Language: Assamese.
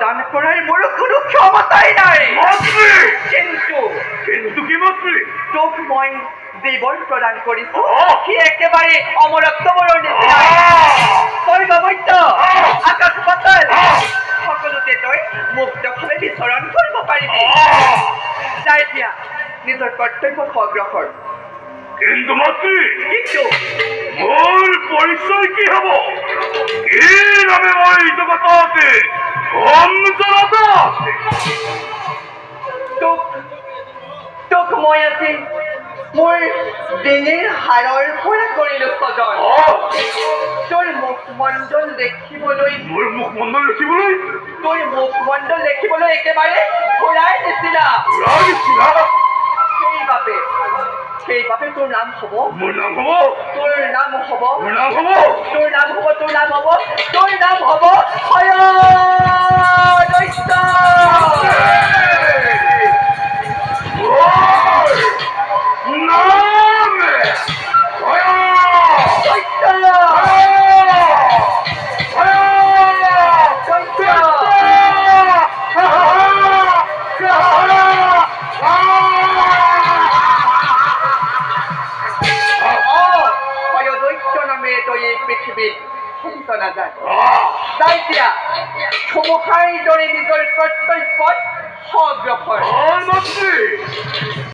প্ৰদান কৰাৰ মোৰ কোনো ক্ষমতাই নাই। মন্ত্ৰী কিন্তু কিন্তু কি মন্ত্ৰী তোক মই জীৱন প্ৰদান কৰিছো সি একেবাৰে অমৰত্ব বৰণ নিচিনা। স্বৰ্গ মধ্য আকাশ পাতাল সকলোতে তই মুক্তভাৱে বিচৰণ কৰিব পাৰিবি। যাই দিয়া নিজৰ কৰ্তব্যত অগ্ৰসৰ। কিন্তু মন্ত্রী কিন্তু মোর পরিচয় কি হব? কি নামে মই জগততে কম জনতা আছে? তোক তোক মই আজি মোৰ ডিঙিৰ হাড়ৰ পৰা কৰিলো সজন। তোৰ মুখমণ্ডল দেখিবলৈ মোৰ মুখমণ্ডল দেখিবলৈ তোৰ মুখমণ্ডল দেখিবলৈ একেবাৰে ঘোঁৰাৰ নিচিনা। লাগিছিলা সেইবাবে তোৰ নাম হ'ব মোৰ নাম হব তোৰ নাম হ'ব মোৰ নাম হব তোৰ নাম হ'ব তোৰ নাম হ'ব তোৰ নাম হ'ব দৈত্য। নামে পৃথিৱীত শুনিছ নাযায়। যাই দিয়া ধুমুহাৰ দৰে নিজৰ কৰ্তব্যত অগ্ৰসৰ। মন্ত্ৰী